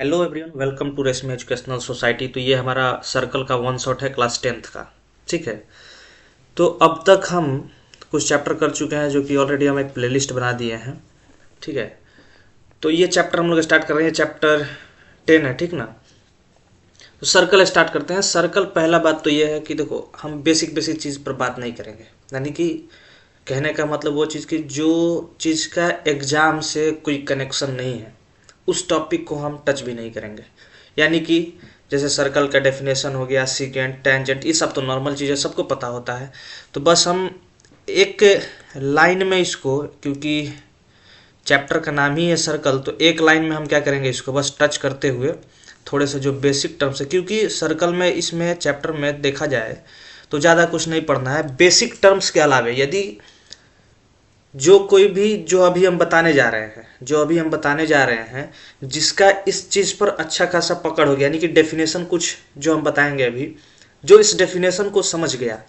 Hello everyone, welcome to रेशमी educational society. तो ये हमारा सर्कल का वन शॉट है क्लास 10th का। ठीक है। तो अब तक हम कुछ चैप्टर कर चुके हैं, जो कि ऑलरेडी हम एक प्लेलिस्ट बना दिए हैं। ठीक है। तो ये चैप्टर हम लोग स्टार्ट कर रहे हैं, चैप्टर 10 है। ठीक ना। तो सर्कल स्टार्ट करते हैं। सर्कल पहला बात तो ये है कि देखो, हम बेसिक बेसिक चीज़ पर बात नहीं करेंगे। यानी कि कहने का मतलब वो चीज़ की जो चीज़ का एग्ज़ाम से कोई कनेक्शन नहीं है, उस टॉपिक को हम टच भी नहीं करेंगे। यानी कि जैसे सर्कल का डेफिनेशन हो गया, सीकेंट, टेंजेंट, ये सब तो नॉर्मल चीज़ें सबको पता होता है। तो बस हम एक लाइन में इसको, क्योंकि चैप्टर का नाम ही है सर्कल, तो एक लाइन में हम क्या करेंगे, इसको बस टच करते हुए थोड़े से जो बेसिक टर्म्स है, क्योंकि सर्कल में इसमें चैप्टर में देखा जाए तो ज़्यादा कुछ नहीं पढ़ना है। बेसिक टर्म्स के अलावे यदि जो कोई भी जो अभी हम बताने जा रहे हैं जिसका इस चीज़ पर अच्छा खासा पकड़ हो गया, यानी कि डेफिनेशन कुछ जो हम बताएंगे अभी, जो इस डेफिनेशन को समझ गया,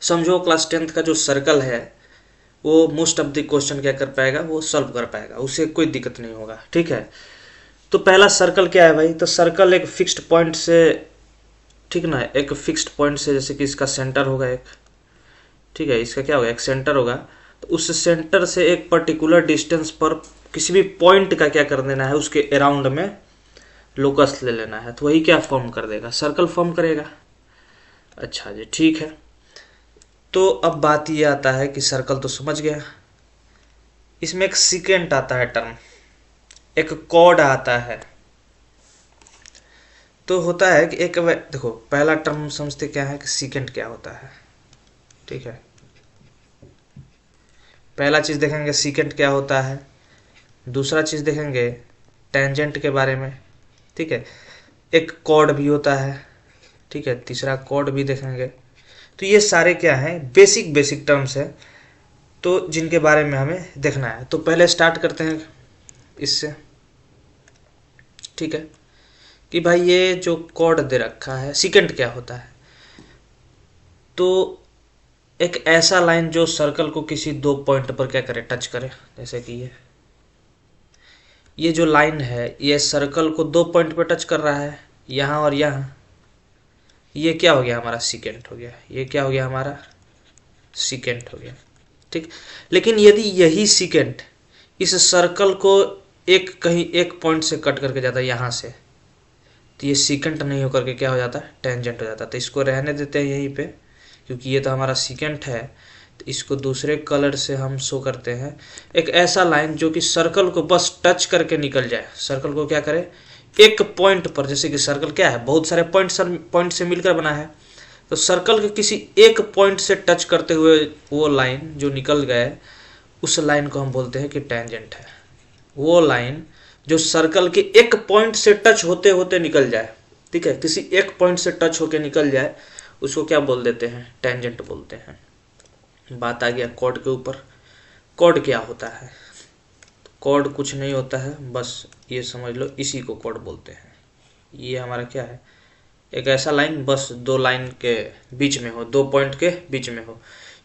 समझो क्लास 10th का जो सर्कल है वो मोस्ट ऑफ द क्वेश्चन क्या कर पाएगा, वो सॉल्व कर पाएगा, उसे कोई दिक्कत नहीं होगा। ठीक है। तो पहला सर्कल क्या है भाई, तो सर्कल एक फिक्स्ड पॉइंट से, ठीक ना, एक फिक्स्ड पॉइंट से, जैसे कि इसका सेंटर होगा एक, ठीक है, इसका क्या होगा, एक सेंटर होगा। तो उस सेंटर से एक पर्टिकुलर डिस्टेंस पर किसी भी पॉइंट का क्या कर देना है, उसके अराउंड में लोकस ले लेना है, तो वही क्या फॉर्म कर देगा, सर्कल फॉर्म करेगा। अच्छा जी, ठीक है। तो अब बात ये आता है कि सर्कल तो समझ गया, इसमें एक सीकेंट आता है टर्म, एक कॉर्ड आता है। तो होता है कि एक, देखो पहला टर्म समझते क्या है कि सीकेंट क्या होता है। ठीक है। पहला चीज़ देखेंगे सीकेंट क्या होता है, दूसरा चीज़ देखेंगे टेंजेंट के बारे में। ठीक है। एक कॉर्ड भी होता है। ठीक है। तीसरा कॉर्ड भी देखेंगे। तो ये सारे क्या हैं, बेसिक बेसिक टर्म्स है, तो जिनके बारे में हमें देखना है। तो पहले स्टार्ट करते हैं इससे। ठीक है। कि भाई ये जो कॉर्ड दे रखा है, सीकेंट क्या होता है, तो एक ऐसा लाइन जो सर्कल को किसी दो पॉइंट पर क्या करे, टच करे। जैसे कि ये जो लाइन है, ये सर्कल को दो पॉइंट पर टच कर रहा है, यहाँ और यहाँ। ये क्या हो गया, हमारा सीकेंट हो गया। ये क्या हो गया, हमारा सीकेंट हो गया। ठीक। लेकिन यदि यही सीकेंट इस सर्कल को एक कहीं एक पॉइंट से कट करके जाता है यहाँ से, तो ये सीकेंट नहीं होकर के क्या हो जाता है, टेंजेंट हो जाता है। तो इसको रहने देते हैं यहीं पे, क्योंकि ये तो हमारा सीकेंट है। तो इसको दूसरे कलर से हम शो करते हैं, एक ऐसा लाइन जो कि सर्कल को बस टच करके निकल जाए। सर्कल को क्या करे, एक पॉइंट पर, जैसे कि सर्कल क्या है, बहुत सारे पॉइंट से मिलकर बना है। तो सर्कल के किसी एक पॉइंट से टच करते हुए वो लाइन जो निकल गए, उस लाइन को हम बोलते हैं कि टेंजेंट है। वो लाइन जो सर्कल के एक पॉइंट से टच होते होते निकल जाए, ठीक है, किसी एक पॉइंट से टच होके निकल जाए, उसको क्या बोल देते हैं, टेंजेंट बोलते हैं। बात आ गया कॉर्ड के ऊपर। कॉर्ड क्या होता है, कॉर्ड कुछ नहीं होता है, बस ये समझ लो, इसी को कॉर्ड बोलते हैं। ये हमारा क्या है, एक ऐसा लाइन बस दो लाइन के बीच में हो, दो पॉइंट के बीच में हो।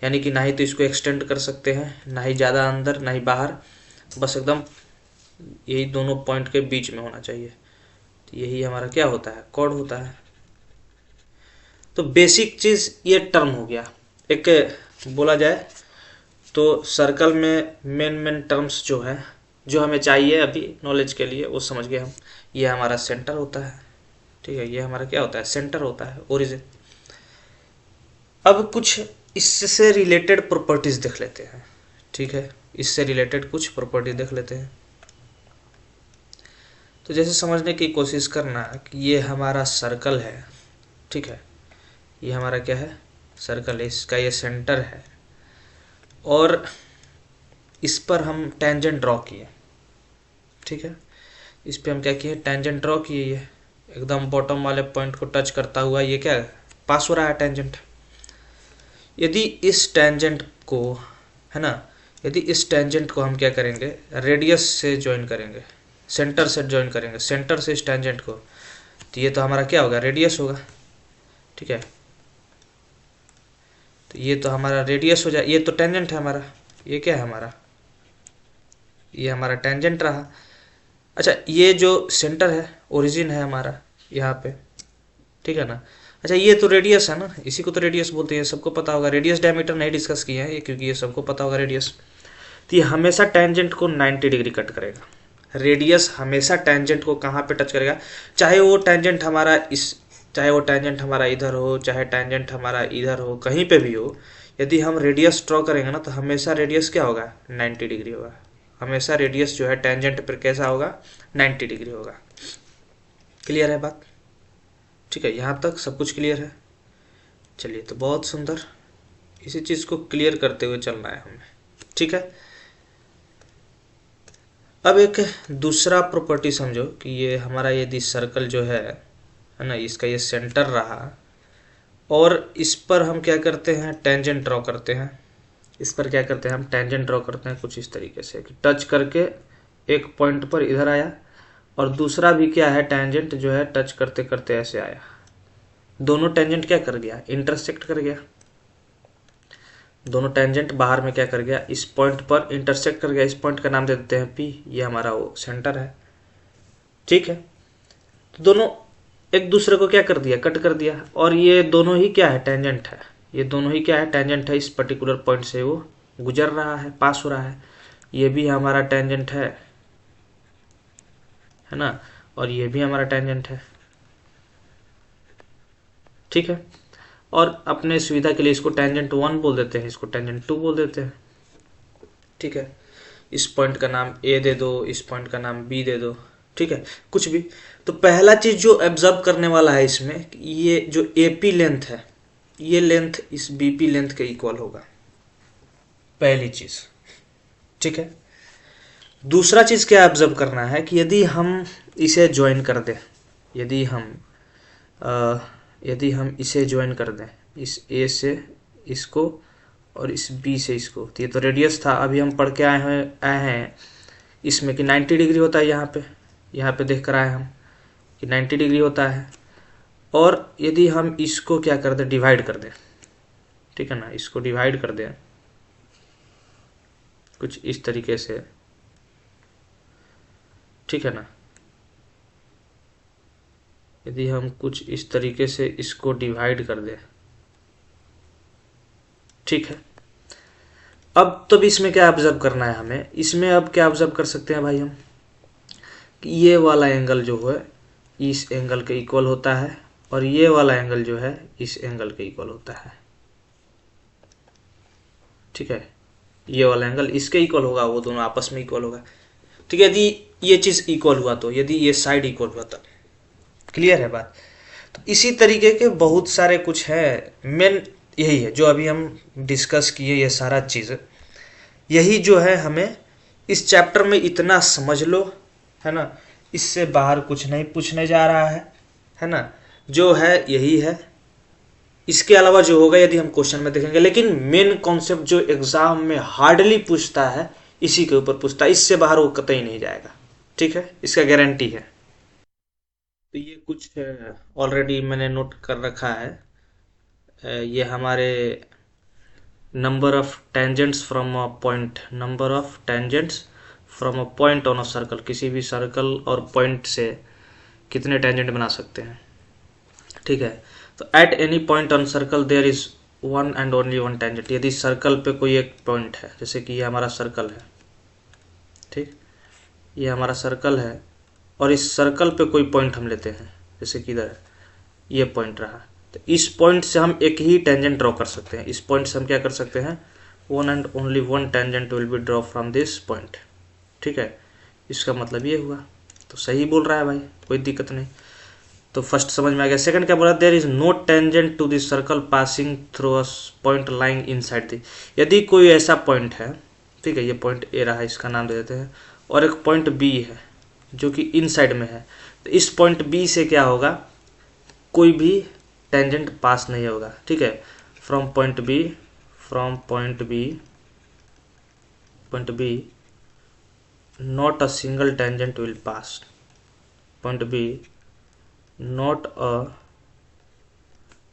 यानी कि ना ही तो इसको एक्सटेंड कर सकते हैं, ना ही ज़्यादा अंदर ना ही बाहर, बस एकदम यही दोनों पॉइंट के बीच में होना चाहिए। तो यही हमारा क्या होता है, कॉर्ड होता है। तो बेसिक चीज़ ये टर्म हो गया। एक बोला जाए तो सर्कल में मेन मेन टर्म्स जो है, जो हमें चाहिए अभी नॉलेज के लिए, वो समझ गए हम। ये हमारा सेंटर होता है। ठीक है। ये हमारा क्या होता है, सेंटर होता है, ओरिजिन। अब कुछ इससे रिलेटेड प्रॉपर्टीज देख लेते हैं। ठीक है। इससे रिलेटेड कुछ प्रॉपर्टी देख लेते हैं। तो जैसे समझने की कोशिश करना कि ये हमारा सर्कल है। ठीक है। ये हमारा क्या है, सर्कल है, इसका ये सेंटर है, और इस पर हम टेंजेंट ड्रॉ किए। ठीक है। इस पे हम क्या किए, टेंजेंट ड्रॉ किए। ये एकदम बॉटम वाले पॉइंट को टच करता हुआ ये क्या पास हो रहा है, टेंजेंट। यदि इस टेंजेंट को, है ना, यदि इस टेंजेंट को हम क्या करेंगे, रेडियस से ज्वाइन करेंगे, सेंटर से ज्वाइन करेंगे, सेंटर से इस टेंजेंट को, तो ये तो हमारा क्या होगा, रेडियस होगा। ठीक है। तो ये तो हमारा रेडियस हो जाए, ये तो टेंजेंट है हमारा, ये क्या है हमारा, ये हमारा टेंजेंट रहा। अच्छा, ये जो सेंटर है, ओरिजिन है हमारा यहाँ पे, ठीक है ना। अच्छा, ये तो रेडियस है ना, इसी को तो रेडियस बोलते हैं, सबको पता होगा। रेडियस डायमीटर नहीं डिस्कस किया है ये, क्योंकि ये सबको पता होगा रेडियस। तो ये हमेशा टेंजेंट को 90 डिग्री कट करेगा। रेडियस हमेशा टेंजेंट को कहाँ पे टच करेगा, चाहे वो टेंजेंट हमारा चाहे वो टेंजेंट हमारा इधर हो, चाहे टेंजेंट हमारा इधर हो, कहीं पे भी हो, यदि हम रेडियस ड्रॉ करेंगे ना, तो हमेशा रेडियस क्या होगा, 90 डिग्री होगा। हमेशा रेडियस जो है टेंजेंट पर कैसा होगा, 90 डिग्री होगा। क्लियर है बात? ठीक है, यहाँ तक सब कुछ क्लियर है। चलिए, तो बहुत सुंदर, इसी चीज़ को क्लियर करते हुए चलना है हमें, ठीक है। अब एक दूसरा प्रॉपर्टी समझो कि ये हमारा यदि सर्कल जो है ना, इसका ये सेंटर रहा, और इस पर हम क्या करते हैं, टेंजेंट ड्रॉ करते हैं। इस पर क्या करते हैं, हम टेंजेंट ड्रॉ करते हैं कुछ इस तरीके से कि टच करके एक पॉइंट पर इधर आया, और दूसरा भी क्या है, टेंजेंट जो है टच करते करते ऐसे आया। दोनों टेंजेंट क्या कर गया, इंटरसेक्ट कर गया। दोनों टेंजेंट बाहर में क्या कर गया, इस पॉइंट पर इंटरसेक्ट कर गया। इस पॉइंट का नाम दे देते हैं P, ये हमारा वो सेंटर है, ठीक है। तो दोनों एक दूसरे को क्या कर दिया, कट कर दिया, और ये दोनों ही क्या है, टेंजेंट है। ये दोनों ही क्या है, टेंजेंट है। इस पर्टिकुलर पॉइंट से वो गुजर रहा है, पास हो रहा है। ये भी हमारा टेंजेंट है ना, और ये भी हमारा टेंजेंट है, ठीक है। और अपने सुविधा के लिए इसको टेंजेंट 1 बोल देते हैं, इसको टेंजेंट 2 बोल देते हैं, ठीक है। इस पॉइंट का नाम A दे दो, इस पॉइंट का नाम B दे दो, ठीक है, कुछ भी। तो पहला चीज जो ऑब्जर्व करने वाला है इसमें, ये जो AP लेंथ है, ये लेंथ इस BP लेंथ के इक्वल होगा, पहली चीज, ठीक है। दूसरा चीज क्या ऑब्जर्व करना है कि यदि हम इसे ज्वाइन कर दें, यदि हम अ, यदि हम इसे ज्वाइन कर दें, इस A से इसको और इस B से इसको, तो ये तो रेडियस था। अभी हम पढ़ के आए हैं इसमें कि 90 डिग्री होता है। यहाँ पे देख कर आए हम कि 90 डिग्री होता है। और यदि हम इसको क्या कर दें, डिवाइड कर दें, ठीक है ना, इसको डिवाइड कर दें कुछ इस तरीके से, ठीक है ना। यदि हम कुछ इस तरीके से इसको डिवाइड कर दें, ठीक है। अब तो भी इसमें क्या ऑब्जर्व करना है हमें, इसमें अब क्या ऑब्जर्व कर सकते हैं भाई हम, कि ये वाला एंगल जो है इस एंगल के इक्वल होता है, और ये वाला एंगल जो है इस एंगल के इक्वल होता है, ठीक है। ये वाला एंगल इसके इक्वल होगा, वो दोनों आपस में इक्वल होगा, ठीक है। यदि ये चीज इक्वल हुआ, तो यदि ये साइड इक्वल हुआ तब। क्लियर है बात? तो इसी तरीके के बहुत सारे कुछ है, मेन यही है जो अभी हम डिस्कस किए, ये सारा चीज यही जो है, हमें इस चैप्टर में इतना समझ लो, है ना। इससे बाहर कुछ नहीं पूछने जा रहा है ना। जो है यही है, इसके अलावा जो होगा यदि हम क्वेश्चन में देखेंगे, लेकिन मेन कॉन्सेप्ट जो एग्जाम में हार्डली पूछता है, इसी के ऊपर पूछता है, इससे बाहर वो कतई नहीं जाएगा, ठीक है, इसका गारंटी है। तो ये कुछ ऑलरेडी मैंने नोट कर रखा है। ये हमारे number of tangents from a point, number of tangents from a point on a circle, किसी भी सर्कल और पॉइंट से कितने टेंजेंट बना सकते हैं, ठीक है। तो at any point on circle there is one and only one tangent. यदि सर्कल पे कोई एक पॉइंट है, जैसे कि ये हमारा सर्कल है, ठीक, ये हमारा सर्कल है, और इस सर्कल पे कोई पॉइंट हम लेते हैं, जैसे कि इधर है, ये पॉइंट रहा, तो इस पॉइंट से हम एक ही टेंजेंट ड्रॉ कर सकते हैं। इस पॉइंट से हम क्या कर सकते हैं, one and only one tangent will be draw from this point, ठीक है। इसका मतलब ये हुआ, तो सही बोल रहा है भाई, कोई दिक्कत नहीं। तो फर्स्ट समझ में आ गया। सेकंड क्या बोला, there is no tangent to this circle passing through a point lying inside the. यदि कोई ऐसा पॉइंट है, ठीक है, ये पॉइंट ए रहा, इसका नाम दे देते हैं, और एक पॉइंट बी है जो कि इनसाइड में है, तो इस पॉइंट बी से क्या होगा, कोई भी टेंजेंट पास नहीं होगा, ठीक है। From point B, from point B not a single tangent will pass, point B not a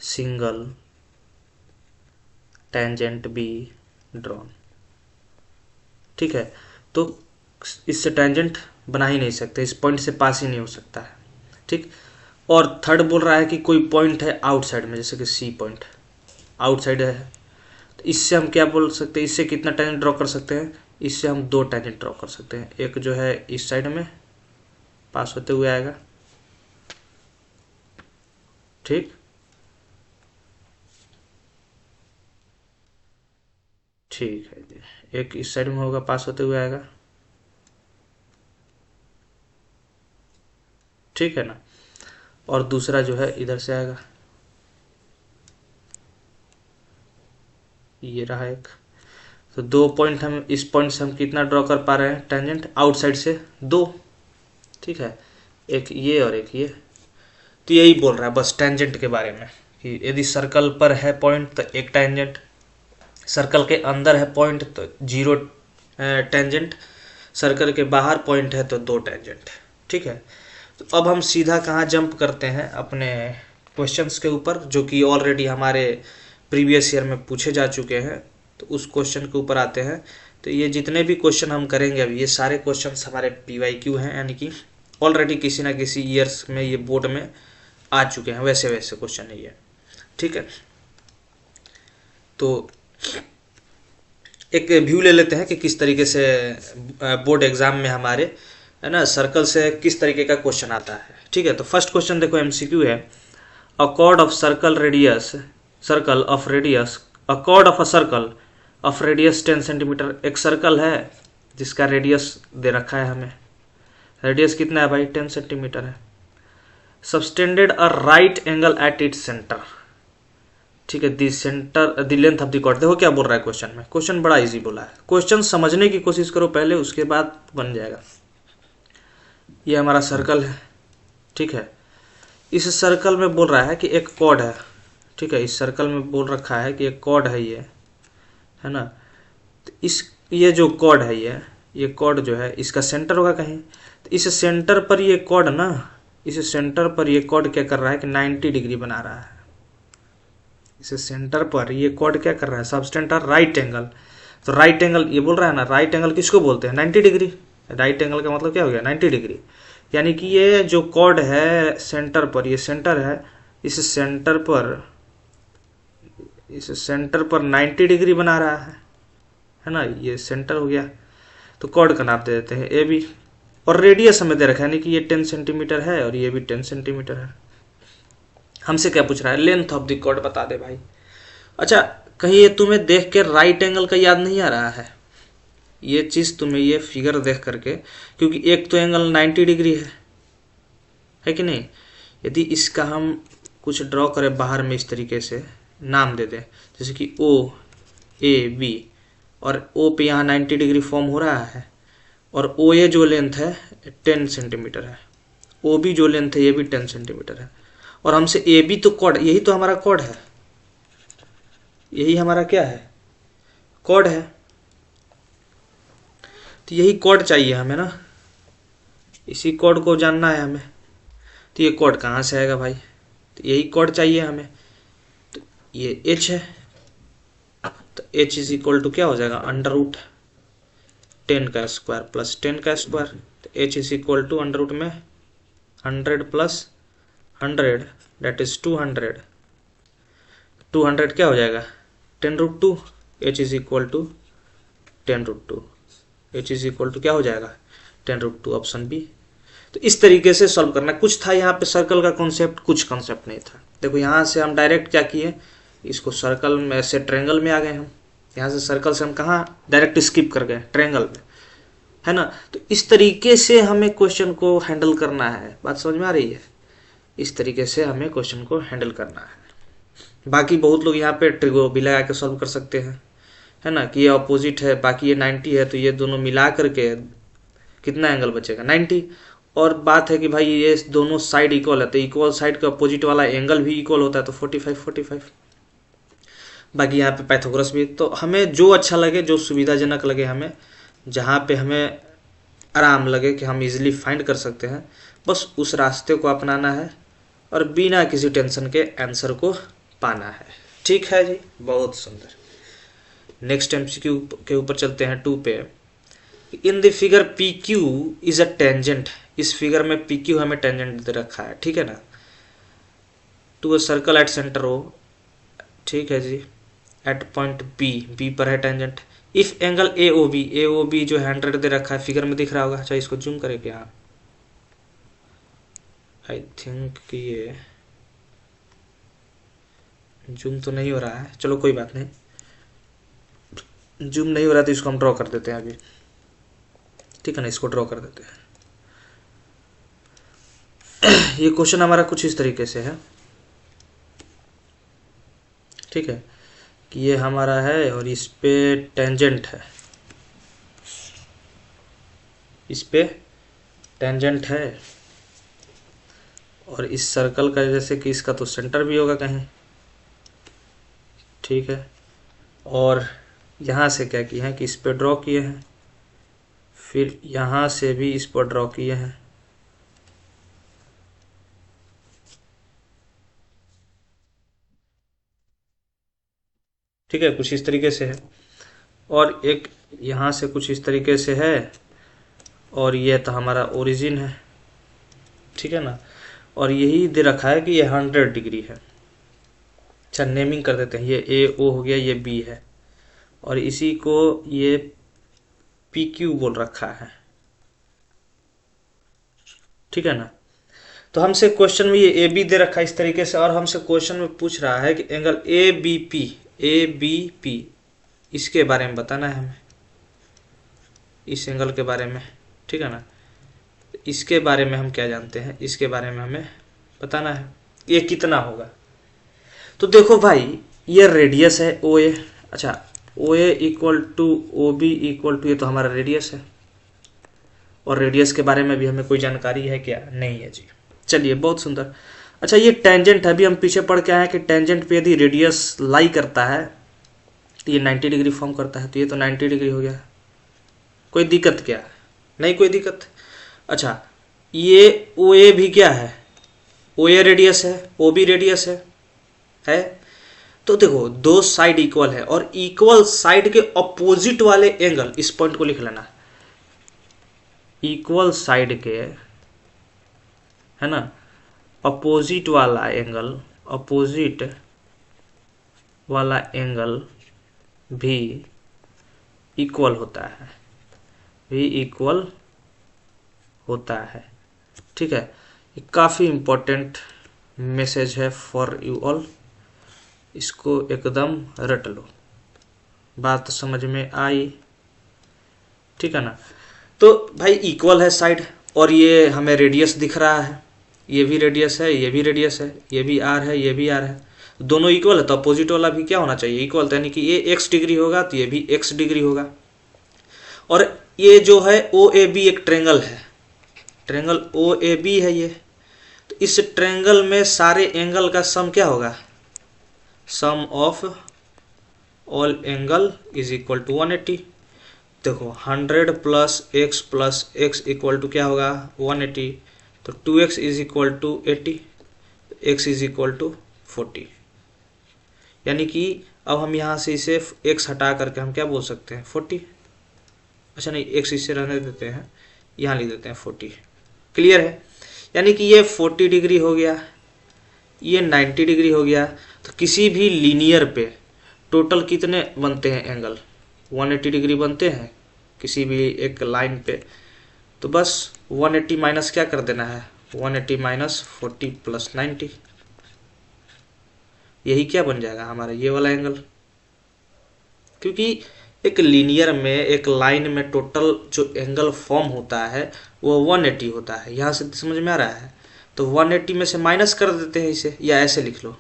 single tangent be drawn, ठीक है। तो इससे टेंजेंट बना ही नहीं सकते, इस पॉइंट से पास ही नहीं हो सकता है, ठीक। और थर्ड बोल रहा है कि कोई पॉइंट है आउटसाइड में, जैसे कि सी पॉइंट आउटसाइड है, तो इससे हम क्या बोल सकते हैं, इससे कितना टेंजेंट ड्रॉ कर सकते हैं, इससे हम 2 टेंजेंट ड्रॉ कर सकते हैं। एक जो है इस साइड में पास होते हुए आएगा, ठीक, ठीक है जी। एक इस साइड में होगा, पास होते हुए आएगा, ठीक है ना। और दूसरा जो है इधर से आएगा, ये रहा एक। तो 2 पॉइंट हम इस पॉइंट से हम कितना ड्रॉ कर पा रहे हैं टेंजेंट आउटसाइड से 2, ठीक है, एक ये और एक ये। तो यही बोल रहा है बस टेंजेंट के बारे में कि यदि सर्कल पर है पॉइंट तो एक टेंजेंट, सर्कल के अंदर है पॉइंट तो 0 टेंजेंट, सर्कल के बाहर पॉइंट है तो 2 टेंजेंट, ठीक है। तो अब हम सीधा कहाँ जंप करते हैं, अपने क्वेश्चंस के ऊपर, जो कि ऑलरेडी हमारे प्रीवियस ईयर में पूछे जा चुके हैं। तो उस क्वेश्चन के ऊपर आते हैं। तो ये जितने भी क्वेश्चन हम करेंगे अभी, ये सारे क्वेश्चंस हमारे PYQ हैं, यानी कि ऑलरेडी किसी ना किसी ईयर्स में ये बोर्ड में आ चुके हैं, वैसे वैसे क्वेश्चन है ये, ठीक है। तो एक व्यू ले लेते हैं कि किस तरीके से बोर्ड एग्जाम में हमारे, है ना, सर्कल से किस तरीके का क्वेश्चन आता है, ठीक है। तो फर्स्ट क्वेश्चन देखो MCQ है, अ cord of circle radius, circle of radius, a cord of a circle of radius 10 centimetre. एक सर्कल है जिसका रेडियस दे रखा है हमें, रेडियस कितना है भाई 10 सेंटीमीटर है, subtended a right angle at its centre, ठीक है, the centre the length of the chord. देखो क्या बोल रहा है क्वेश्चन में, क्वेश्चन बड़ा इजी बोला है, क्वेश्चन समझने की कोशिश करो पहले, उसके बाद बन जाएगा। ये हमारा सर्कल है, ठीक है, इस सर्कल में बोल रहा है कि एक कॉर्ड है, ठीक है, इस सर्कल में बोल रखा है कि एक कॉर्ड है ये, है ना। तो इस ये जो कॉर्ड है ये कॉर्ड जो है इसका सेंटर होगा कहीं, तो इस सेंटर पर ये कॉर्ड ना, इस सेंटर पर ये कॉर्ड क्या कर रहा है कि 90 डिग्री बना रहा है, इस सेंटर पर ये कॉर्ड क्या कर रहा है, सबटेंड राइट एंगल। तो राइट एंगल ये बोल रहा है ना, राइट एंगल किसको बोलते हैं 90 डिग्री, राइट एंगल का मतलब क्या हो गया 90 डिग्री, यानी कि ये जो कॉर्ड है सेंटर पर, ये सेंटर है, इस सेंटर पर 90 डिग्री बना रहा है ना, ये सेंटर हो गया। तो कॉर्ड का नाप दे देते हैं AB, और रेडियस हमें दे रखा है, यानी कि ये 10 सेंटीमीटर है और ये भी 10 सेंटीमीटर है। हमसे क्या पूछ रहा है, लेंथ ऑफ द कॉर्ड बता दे भाई। अच्छा, कहीं ये तुम्हें देख के राइट एंगल का याद नहीं आ रहा है, ये चीज़ तुम्हें ये फिगर देख करके, क्योंकि एक तो एंगल 90 डिग्री है कि नहीं। यदि इसका हम कुछ ड्रॉ करें बाहर में, इस तरीके से नाम दे दें, जैसे कि OAB, और O पे यहाँ 90 डिग्री फॉर्म हो रहा है, और OA जो लेंथ है 10 सेंटीमीटर है, OB जो लेंथ है ये भी 10 सेंटीमीटर है, और हमसे AB तो कॉर्ड, यही तो हमारा कॉर्ड है, यही हमारा क्या है कॉर्ड है। तो यही कॉर्ड चाहिए हमें ना, इसी कॉर्ड को जानना है हमें। तो ये कॉर्ड कहाँ से आएगा भाई, तो यही कॉर्ड चाहिए हमें। तो ये H है, तो H इज इक्वल टू क्या हो जाएगा, √10 का स्क्वायर प्लस 10 का स्क्वायर। तो H is equal to under root में 100 प्लस 100 दैट इज 200, 200 क्या हो जाएगा 10√2, H is equal to 10√2, H is equal to क्या हो जाएगा 10√2, ऑप्शन बी। तो इस तरीके से सॉल्व करना। कुछ था यहाँ पे सर्कल का कॉन्सेप्ट, कुछ कॉन्सेप्ट नहीं था। देखो यहाँ से हम डायरेक्ट क्या किए, इसको सर्कल में से ट्रायंगल में आ गए हम, यहाँ से सर्कल से हम कहाँ डायरेक्ट स्किप कर गए ट्रायंगल में, है ना। तो इस तरीके से हमें क्वेश्चन को हैंडल करना है, बात समझ में आ रही है, इस तरीके से हमें क्वेश्चन को हैंडल करना है। बाकी बहुत लोग यहाँ पे ट्रिगो भी लगा के सॉल्व कर सकते हैं, है ना, कि ये अपोजिट है, बाकी ये 90 है, तो ये दोनों मिला करके कितना एंगल बचेगा 90। और बात है कि भाई ये दोनों साइड इक्वल है, तो इक्वल साइड के अपोजिट वाला एंगल भी इक्वल होता है, तो 45। बाकी यहाँ पे पाइथागोरस भी। तो हमें जो अच्छा लगे, जो सुविधाजनक लगे, हमें जहाँ पे हमें आराम लगे कि हम इजीली फाइंड कर सकते हैं, बस उस रास्ते को अपनाना है और बिना किसी टेंशन के आंसर को पाना है। ठीक है जी, बहुत सुंदर। नेक्स्ट MCQ के ऊपर चलते हैं 2 पे। In the figure P Q is a tangent, इस फिगर में पी क्यू हमें टेंजेंट दे रखा है, ठीक है ना, to a circle at centre O, ठीक है जी, एट पॉइंट बी, बी पर है tangent. If angle A O B जो 100 दे रखा है, फिगर में दिख रहा होगा, अच्छा इसको जूम करें क्या, आई थिंक कि ये जूम तो नहीं हो रहा है, चलो कोई बात नहीं, जूम नहीं हो रहा तो इसको हम ड्रॉ कर देते हैं अभी, ठीक है ना, इसको ड्रॉ कर देते हैं। ये क्वेश्चन हमारा कुछ इस तरीके से है, ठीक है, कि ये हमारा है और इस पे टेंजेंट है, इस पे टेंजेंट है, और इस सर्कल का जैसे कि इसका तो सेंटर भी होगा कहीं, ठीक है, और यहाँ से क्या किए हैं कि इस पे ड्रॉ किए हैं, फिर यहाँ से भी इस पर ड्रॉ किए हैं, ठीक है, कुछ इस तरीके से है, और एक यहाँ से कुछ इस तरीके से है, और ये तो हमारा ओरिजिन है, ठीक है ना, और यही दे रखा है कि ये 100 डिग्री है। अच्छा नेमिंग कर देते हैं, ये ए ओ हो गया, ये बी है, और इसी को ये पी क्यू बोल रखा है, ठीक है ना। तो हमसे क्वेश्चन में ये ए बी दे रखा है इस तरीके से, और हमसे क्वेश्चन में पूछ रहा है कि एंगल ए बी पी इसके बारे में बताना है हमें, इस एंगल के बारे में, ठीक है ना, इसके बारे में हम क्या जानते हैं, इसके बारे में हमें बताना है ये कितना होगा। तो देखो भाई ये रेडियस है ओ ए, अच्छा O A equal to O B equal to, ये तो हमारा रेडियस है, और रेडियस के बारे में भी हमें कोई जानकारी है क्या, नहीं है जी। चलिए बहुत सुंदर। अच्छा ये टेंजेंट है, अभी हम पीछे पढ़ के आए हैं कि टेंजेंट पे यदि रेडियस लाई करता है तो ये 90 डिग्री फॉर्म करता है, तो ये तो 90 डिग्री हो गया, कोई दिक्कत क्या, नहीं कोई दिक्कत। अच्छा ये ओ ए भी क्या है, ओ ए रेडियस है, ओ बी रेडियस है, तो देखो दो साइड इक्वल है, और इक्वल साइड के अपोजिट वाले एंगल, इस पॉइंट को लिख लेना, इक्वल साइड के, है ना, अपोजिट वाला एंगल, अपोजिट वाला एंगल भी इक्वल होता है, भी इक्वल होता है, ठीक है। ये काफ़ी इंपॉर्टेंट मैसेज है फॉर यू ऑल, इसको एकदम रट लो, बात समझ में आई, ठीक है ना। तो भाई इक्वल है साइड, और ये हमें रेडियस दिख रहा है, ये भी रेडियस है, ये भी रेडियस है, ये भी आर है, ये भी आर है, दोनों इक्वल है, तो अपोजिट वाला भी क्या होना चाहिए, इक्वल, यानी कि ये x डिग्री होगा तो ये भी x डिग्री होगा। और ये जो है ओ ए बी एक ट्रेंगल है, ट्रेंगल ओ ए बी है ये, तो इस ट्रेंगल में सारे एंगल का सम क्या होगा, sum of all angle is equal to 180। देखो 100 प्लस एक्स इक्वल टू क्या होगा 180, तो 2x is equal to 80, x is equal to 40, यानी कि अब हम यहाँ से इसे x हटा करके हम क्या बोल सकते हैं 40, अच्छा नहीं x इसे रहने देते हैं, यहाँ लिख देते हैं 40, क्लियर है। यानी कि ये 40 डिग्री हो गया, ये 90 डिग्री हो गया, तो किसी भी लीनियर पे टोटल कितने बनते हैं एंगल, 180 डिग्री बनते हैं किसी भी एक लाइन पे, तो बस 180 माइनस क्या कर देना है, 180 माइनस 40 प्लस 90, यही क्या बन जाएगा हमारा ये वाला एंगल। क्योंकि एक लीनियर में एक लाइन में टोटल जो एंगल फॉर्म होता है वो 180 होता है, यहाँ से समझ में आ रहा है, तो 180 में से माइनस कर देते हैं इसे, या ऐसे लिख लो,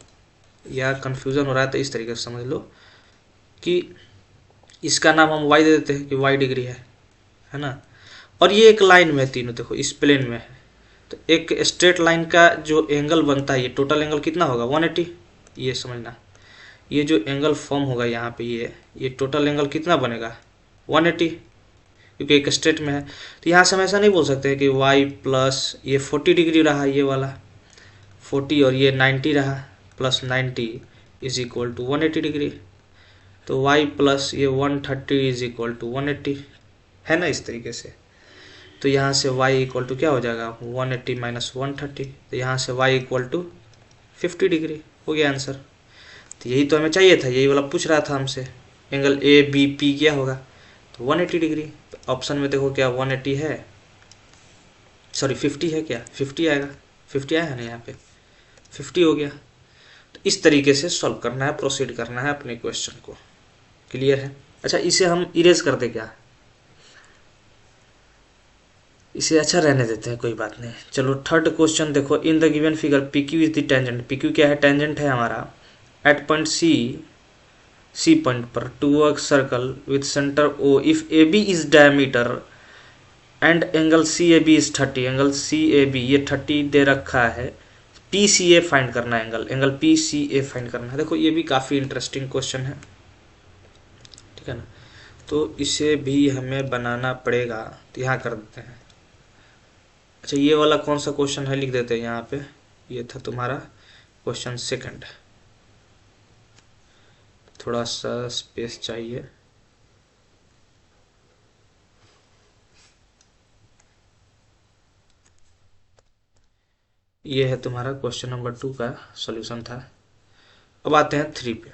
या कन्फ्यूज़न हो रहा है तो इस तरीके से समझ लो कि इसका नाम हम y दे देते हैं कि y डिग्री है ना, और ये एक लाइन में तीनों देखो इस प्लेन में है, तो एक स्ट्रेट लाइन का जो एंगल बनता है ये टोटल एंगल कितना होगा 180, ये समझना, ये जो एंगल फॉर्म होगा यहाँ पे ये टोटल एंगल कितना बनेगा 180, क्योंकि एक स्ट्रेट में है। तो यहाँ से हम ऐसा नहीं बोल सकते कि y प्लस ये 40 डिग्री रहा, ये वाला 40 और ये 90 रहा, plus 90 is equal to 180 degree, तो y प्लस ये 130 इज इक्वल टू 180, है ना, इस तरीके से। तो यहाँ से y इक्वल टू क्या हो जाएगा, 180 माइनस 130, तो यहाँ से y इक्वल टू 50 डिग्री हो गया आंसर। तो यही तो हमें चाहिए था, यही वाला पूछ रहा था हमसे, एंगल ए बी पी क्या होगा, तो 180 डिग्री। तो ऑप्शन में देखो क्या 180 है, सॉरी 50 है, क्या 50 आएगा, 50 आया है ना यहाँ पे, 50 हो गया। तो इस तरीके से सॉल्व करना है, प्रोसीड करना है अपने क्वेश्चन को। क्लियर है? अच्छा, इसे हम इरेज कर दे क्या, इसे अच्छा रहने देते हैं, कोई बात नहीं। चलो थर्ड क्वेश्चन देखो, in the given figure P Q is the tangent, P Q क्या है, टेंजेंट है हमारा, एट पॉइंट सी पॉइंट पर to a circle with centre O, if A B is diameter and angle C A B is 30, angle C A B ये 30 दे रखा है, P C ए find करना है, एंगल पी सी ए find करना है। देखो ये भी काफ़ी इंटरेस्टिंग क्वेश्चन है, ठीक है ना, तो इसे भी हमें बनाना पड़ेगा। तो यहाँ कर देते हैं। अच्छा, ये वाला कौन सा क्वेश्चन है लिख देते हैं यहाँ पे, ये था तुम्हारा क्वेश्चन सेकंड, थोड़ा सा स्पेस चाहिए। ये है तुम्हारा क्वेश्चन नंबर 2 का सॉल्यूशन था। अब आते हैं 3 पे।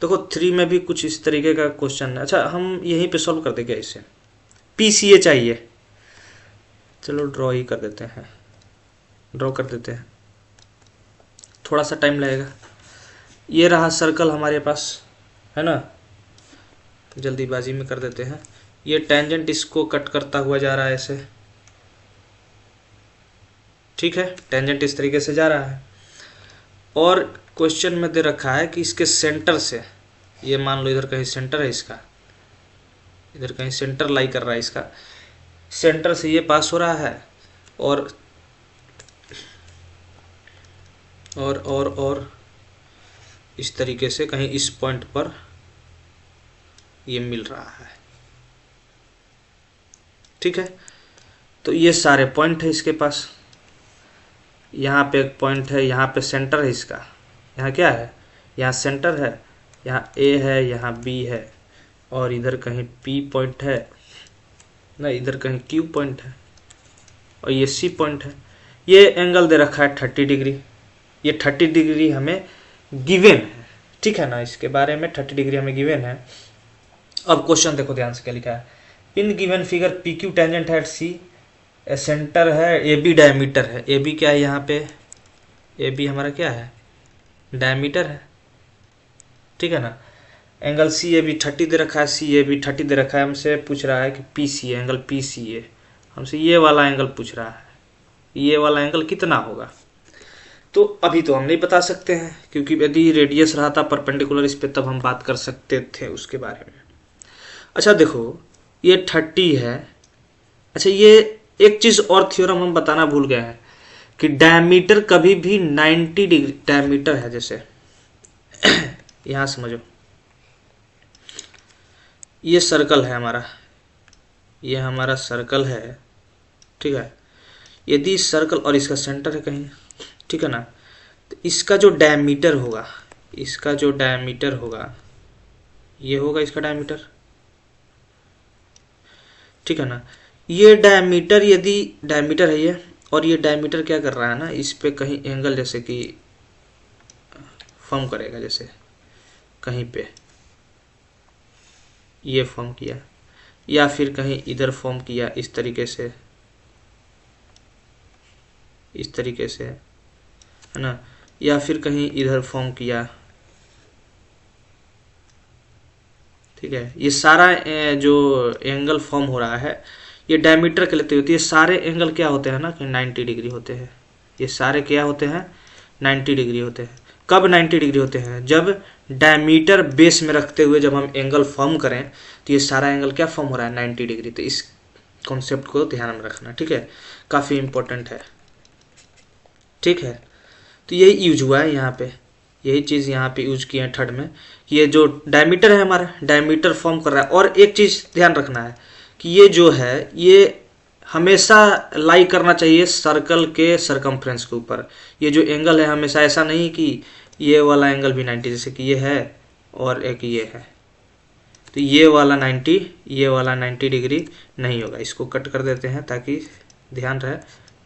देखो 3 में भी कुछ इस तरीके का क्वेश्चन है। अच्छा, हम यहीं पे सॉल्व कर देंगे इसे, पीसीए चाहिए, चलो ड्रॉ ही कर देते हैं, ड्रॉ कर देते हैं, थोड़ा सा टाइम लगेगा। ये रहा सर्कल हमारे पास, है ना, जल्दीबाजी में कर देते हैं। ये टेंजेंट इसको कट करता हुआ जा रहा है ऐसे, ठीक है, टेंजेंट इस तरीके से जा रहा है, और क्वेश्चन में दे रखा है कि इसके सेंटर से, ये मान लो इधर कहीं सेंटर है इसका, इधर कहीं सेंटर लाई कर रहा है इसका, सेंटर से ये पास हो रहा है, और इस तरीके से कहीं इस पॉइंट पर ये मिल रहा है, ठीक है। तो ये सारे पॉइंट है इसके पास, यहाँ पे एक पॉइंट है, यहाँ पे सेंटर है इसका, यहाँ क्या है, यहाँ सेंटर है, यहाँ ए है, यहाँ बी है, और इधर कहीं पी पॉइंट है ना, इधर कहीं क्यू पॉइंट है, और ये सी पॉइंट है। ये एंगल दे रखा है 30 डिग्री, ये 30 डिग्री हमें गिवन है, ठीक है ना, इसके बारे में 30 डिग्री हमें गिवन है। अब क्वेश्चन देखो ध्यान से क्या लिखा है, in given figure P Q tangent है सी, सेंटर है, ए बी डायमीटर है, ए बी क्या है यहाँ पे, ए बी हमारा क्या है, डायमीटर है, ठीक है ना। एंगल सी ए बी 30 दे रखा है, सी ए बी 30 दे रखा है, हमसे पूछ रहा है कि P C angle P C A, हमसे ये वाला एंगल पूछ रहा है, ये वाला एंगल कितना होगा। तो अभी तो हम नहीं बता सकते हैं, क्योंकि यदि रेडियस रहा था परपेंडिकुलर इस पे, तब हम बात कर सकते थे उसके बारे में। अच्छा देखो, ये 30 है। अच्छा, ये एक चीज़ और थ्योरम हम बताना भूल गए हैं कि डायमीटर कभी भी 90 डिग्री डायमीटर है, जैसे यहाँ समझो, ये सर्कल है हमारा, ये हमारा सर्कल है, ठीक है। यदि सर्कल और इसका सेंटर है कहीं, ठीक है ना, तो इसका जो डायमीटर होगा, इसका जो डायमीटर होगा, ये होगा इसका डायमीटर, ठीक है ना। ये डायमीटर, यदि डायमीटर है ये, और ये डायमीटर क्या कर रहा है ना, इस पे कहीं एंगल जैसे कि फॉर्म करेगा, जैसे कहीं पे ये फॉर्म किया, या फिर कहीं इधर फॉर्म किया, इस तरीके से, इस तरीके से, है ना, या फिर कहीं इधर फॉर्म किया, ठीक है। ये सारा जो एंगल फॉर्म हो रहा है, ये डायमीटर के लेते होती है। सारे एंगल क्या होते हैं ना कि 90 डिग्री होते हैं, ये सारे क्या होते हैं, 90 डिग्री होते हैं। कब 90 डिग्री होते हैं, जब डायमीटर बेस में रखते हुए जब हम एंगल फॉर्म करें, तो ये सारा एंगल क्या फॉर्म हो रहा है, 90 डिग्री। तो इस कॉन्सेप्ट को ध्यान में रखना, ठीक है, काफ़ी इंपॉर्टेंट है, ठीक है। तो यही यूज हुआ है यहाँ पे, यही चीज़ यहाँ पे यूज किए हैं थर्ड में, ये जो डायमीटर है हमारा, डायमीटर फॉर्म कर रहा है। और एक चीज़ ध्यान रखना है कि ये जो है, ये हमेशा लाई करना चाहिए सर्कल के सरकमफ्रेंस के ऊपर। ये जो एंगल है हमेशा, ऐसा नहीं कि ये वाला एंगल भी 90, जैसे कि ये है और एक ये है, तो ये वाला 90, ये वाला 90 डिग्री नहीं होगा। इसको कट कर देते हैं ताकि ध्यान रहे,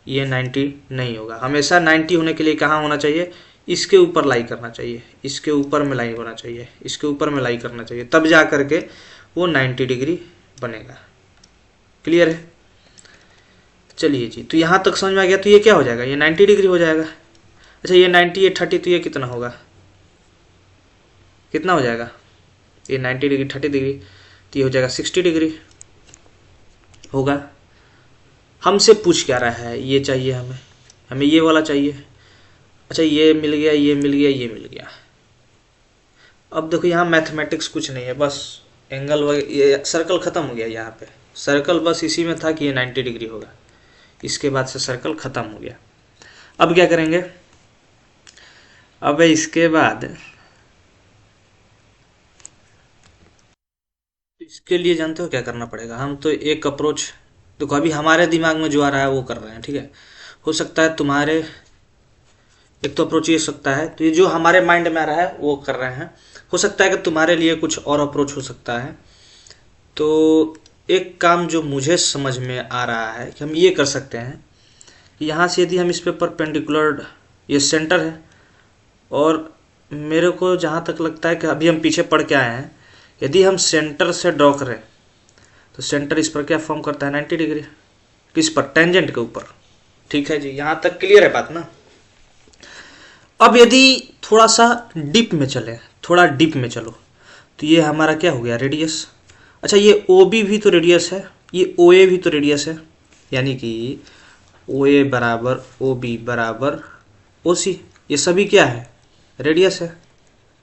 ये 90 नहीं होगा। हमेशा 90 होने के लिए कहाँ होना चाहिए, इसके ऊपर लाई करना चाहिए, इसके ऊपर में लाई होना चाहिए, इसके ऊपर में लाई करना चाहिए, तब जा करके वो 90 डिग्री बनेगा। क्लियर है? चलिए जी, तो यहाँ तक समझ में आ गया। तो ये क्या हो जाएगा, ये 90 डिग्री हो जाएगा। अच्छा ये 90, ये 30, तो ये कितना होगा, कितना हो जाएगा, ये 90 डिग्री 30 डिग्री, तो ये हो जाएगा 60 डिग्री होगा। हमसे पूछ क्या रहा है, ये चाहिए हमें, हमें ये वाला चाहिए। अच्छा ये मिल गया, ये मिल गया, ये मिल गया। अब देखो यहाँ मैथमेटिक्स कुछ नहीं है, बस एंगल ये सर्कल खत्म हो गया। यहाँ पे सर्कल बस इसी में था कि ये 90 डिग्री होगा, इसके बाद से सर्कल खत्म हो गया। अब क्या करेंगे, अब इसके बाद इसके लिए जानते हो क्या करना पड़ेगा, हम तो एक अप्रोच, देखो अभी हमारे दिमाग में जो आ रहा है वो कर रहे हैं, ठीक है। हो सकता है तुम्हारे, एक तो अप्रोच ये सकता है, तो ये जो हमारे माइंड में आ रहा है वो कर रहे हैं। हो सकता है कि तुम्हारे लिए कुछ और अप्रोच हो सकता है। तो एक काम जो मुझे समझ में आ रहा है कि हम ये कर सकते हैं कि यहाँ से यदि हम इस पे परपेंडिकुलर, ये सेंटर है, और मेरे को जहाँ तक लगता है कि अभी हम पीछे पढ़ के आए हैं, यदि हम सेंटर से ड्रॉ करें तो सेंटर इस पर क्या फॉर्म करता है, 90 डिग्री। किस पर, टेंजेंट के ऊपर। ठीक है जी, यहाँ तक क्लियर है बात ना। अब यदि थोड़ा सा डीप में चले, थोड़ा डीप में चलो, तो ये हमारा क्या हो गया, रेडियस। अच्छा ये ओ बी भी तो रेडियस है, ये ओ ए भी तो रेडियस है, यानी कि ओ ए बराबर ओ बी बराबर ओ सी, ये सभी क्या है, रेडियस है,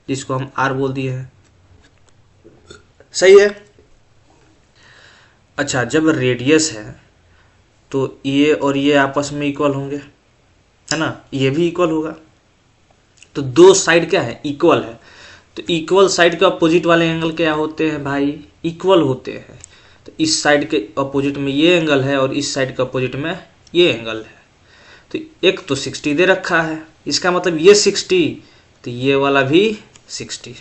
जिसको हम आर बोल दिए हैं। सही है। अच्छा जब रेडियस है तो ये और ये आपस में इक्वल होंगे, है ना, ये भी इक्वल होगा। तो दो साइड क्या है, इक्वल है। तो इक्वल साइड के अपोजिट वाले एंगल क्या होते हैं भाई, इक्वल होते हैं। तो इस साइड के अपोजिट में ये एंगल है और इस साइड के अपोजिट में ये एंगल है। तो एक तो 60 दे रखा है, इसका मतलब ये 60, तो ये वाला भी 60।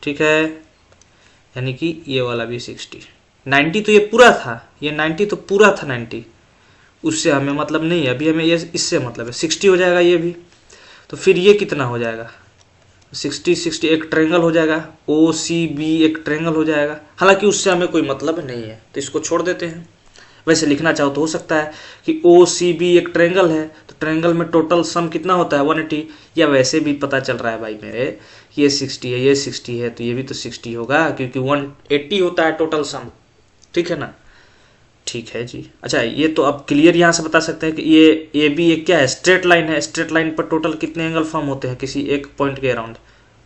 ठीक है, यानी कि ये वाला भी 60। 90 तो ये पूरा था, ये 90 तो पूरा था 90, उससे हमें मतलब नहीं है, अभी हमें ये इससे मतलब है। 60 हो जाएगा ये भी। तो फिर ये कितना हो जाएगा, 60 60 एक ट्रायंगल हो जाएगा, ओ सी बी एक ट्रायंगल हो जाएगा। हालांकि उससे हमें कोई मतलब नहीं है, तो इसको छोड़ देते हैं। वैसे लिखना चाहो तो हो सकता है कि ओ सी बी एक ट्रायंगल है, तो ट्रायंगल में टोटल सम कितना होता है, 180। या वैसे भी पता चल रहा है भाई मेरे, ये 60 है, ये 60 है, तो ये भी तो 60 होगा, क्योंकि 180 होता है टोटल सम। ठीक है ना, ठीक है जी। अच्छा ये तो अब क्लियर यहाँ से बता सकते हैं कि ये भी एक क्या है, स्ट्रेट लाइन है। स्ट्रेट लाइन पर टोटल कितने एंगल फॉर्म होते हैं किसी एक पॉइंट के अराउंड,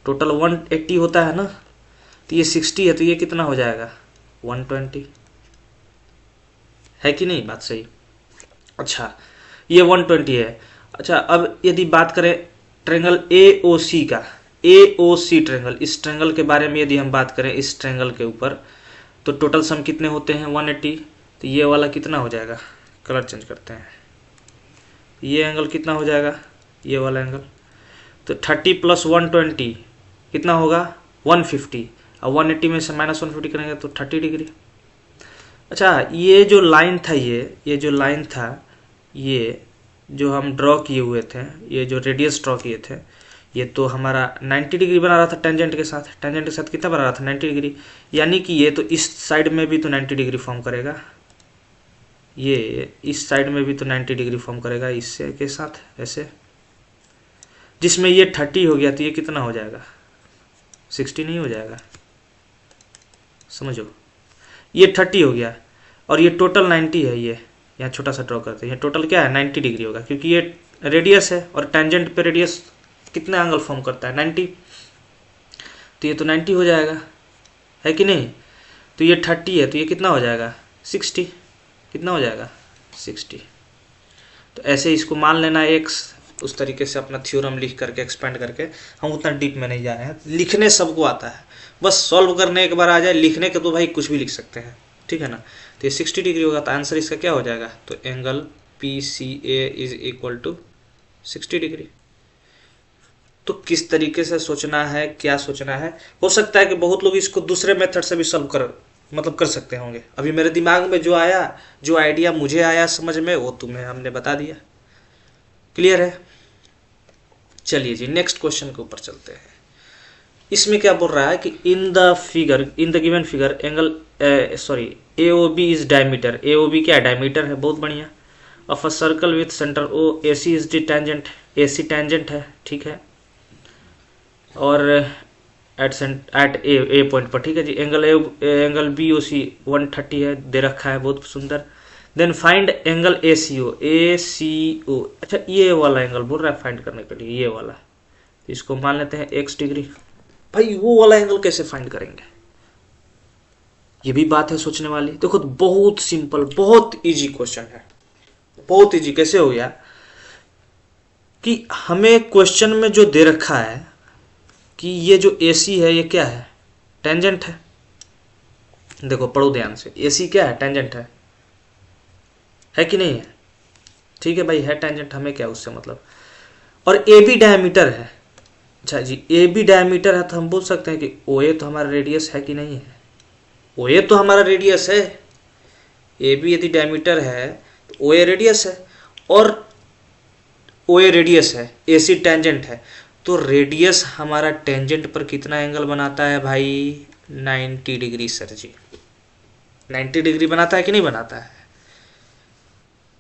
टोटल 180 होता है ना। तो ये 60 है, तो ये कितना हो जाएगा, 120, है कि नहीं बात सही। अच्छा ये 120 है। अच्छा अब यदि बात करें ट्रायंगल ए ओ सी का, ए ओ सी ट्रायंगल, इस ट्रायंगल के बारे में यदि हम बात करें, इस ट्रायंगल के ऊपर तो टोटल सम कितने होते हैं, 180। तो ये वाला कितना हो जाएगा, कलर चेंज करते हैं, ये एंगल कितना हो जाएगा, ये वाला एंगल। तो 30 + 120 कितना होगा, 150। और 180 में से -150 करेंगे तो 30 डिग्री। अच्छा ये जो लाइन था, ये जो लाइन था, ये जो हम ड्रॉ किए हुए थे, ये जो रेडियस ड्रॉ किए थे, ये तो हमारा 90 डिग्री बना रहा था टेंजेंट के साथ। टेंजेंट के साथ कितना बना रहा था, 90 डिग्री। यानी कि ये तो इस साइड में भी तो 90 डिग्री फॉर्म करेगा, ये इस साइड में भी तो 90 डिग्री फॉर्म करेगा इससे के साथ ऐसे, जिसमें ये 30 हो गया, तो ये कितना हो जाएगा, 60 नहीं हो जाएगा, समझो। ये 30 हो गया और ये टोटल 90 है। ये यहाँ छोटा सा ड्रॉ करते हैं, ये टोटल क्या है, 90 डिग्री होगा, क्योंकि ये रेडियस है और टेंजेंट पे रेडियस कितना एंगल फॉर्म करता है, 90। तो ये तो 90 हो जाएगा, है कि नहीं। तो ये 30 है, तो ये कितना हो जाएगा, 60। कितना हो जाएगा, 60। तो ऐसे इसको मान लेना x, उस तरीके से अपना थ्योरम लिख करके एक्सपेंड करके। हम उतना डीप में नहीं जा रहे हैं, लिखने सबको आता है, बस सॉल्व करने एक बार आ जाए, लिखने के तो भाई कुछ भी लिख सकते हैं। ठीक है ना। तो ये 60 डिग्री होगा, तो आंसर इसका क्या हो जाएगा, तो एंगल PCA = 60 डिग्री। तो किस तरीके से सोचना है, क्या सोचना है। हो सकता है कि बहुत लोग इसको दूसरे मेथड से भी सॉल्व कर सकते होंगे। अभी मेरे दिमाग में जो आया, जो आइडिया मुझे आया समझ में, वो तुम्हें हमने बता दिया। क्लियर है? चलिए जी नेक्स्ट क्वेश्चन के ऊपर चलते हैं। इसमें क्या बोल रहा है कि इन the given figure angle AOB is diameter. AOB क्या डायमीटर है, बहुत बढ़िया। Of a circle with centre O, AC is the tangent, AC tangent है, ठीक है। और एट ए पॉइंट पर, ठीक है जी। एंगल BOC 130 है, दे रखा है, बहुत सुंदर। Then find angle ACO। अच्छा ये वाला एंगल बोल रहा है फाइंड करने के लिए, ये वाला, इसको मान लेते हैं x डिग्री। भाई वो वाला एंगल कैसे फाइंड करेंगे, ये भी बात है सोचने वाली। देखो बहुत सिंपल, बहुत इजी क्वेश्चन है, बहुत इजी। कैसे हो गया कि हमें क्वेश्चन में जो दे रखा है कि ये जो AC है ये क्या है, टेंजेंट है। देखो पढ़ो ध्यान से, AC क्या है, टेंजेंट है कि नहीं है? ठीक है भाई, है टेंजेंट, हमें क्या उससे मतलब। और AB डायमीटर है। अच्छा जी AB डायमीटर है तो हम बोल सकते हैं कि OA तो हमारा रेडियस है कि नहीं है? OA तो हमारा रेडियस है। AB यदि डायमीटर है तो OA रेडियस है, और OA रेडियस है, AC टेंजेंट है, तो रेडियस हमारा टेंजेंट पर कितना एंगल बनाता है भाई? 90 डिग्री सर जी, 90 डिग्री बनाता है कि नहीं बनाता है?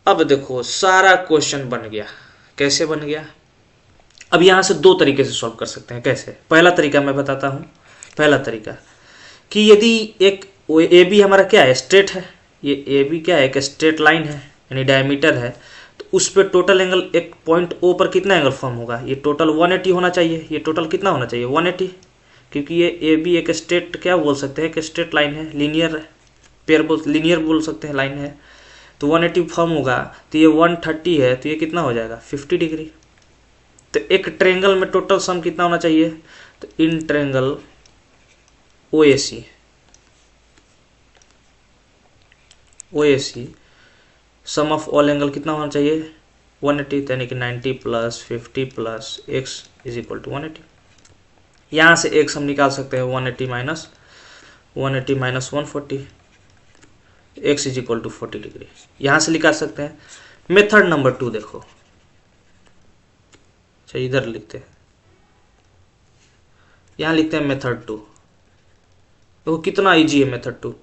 अब देखो सारा क्वेश्चन बन गया। कैसे बन गया? अब यहां से दो तरीके से सॉल्व कर सकते हैं। कैसे? पहला तरीका मैं बताता हूं। पहला तरीका कि यदि एक AB हमारा क्या है, स्ट्रेट है, ये AB क्या है, एक स्ट्रेट लाइन है, यानी डायमीटर है, तो उस पर टोटल एंगल एक पॉइंट O पर कितना एंगल फॉर्म होगा? ये टोटल 180 होना चाहिए। ये टोटल कितना होना चाहिए? 180, क्योंकि ये AB एक स्ट्रेट, क्या बोल सकते हैं, एक स्ट्रेट लाइन है, लीनियर लीनियर बोल सकते हैं, लाइन है, तो 180 फॉर्म होगा। तो ये 130 है, तो ये कितना हो जाएगा? 50 डिग्री। तो एक ट्रेंगल में टोटल सम कितना होना चाहिए? तो in triangle OAC sum of all angle कितना होना चाहिए? 180, यानी कि 90 plus 50 plus x is equal to 180। यहाँ से x हम निकाल सकते हैं 180 minus 140, x is equal to 40 degree. यहाँ से निकाल सकते हैं। मेथड नंबर 2 देखो, अच्छा इधर लिखते हैं, यहाँ लिखते हैं मेथड 2। देखो कितना इजी है मेथड 2।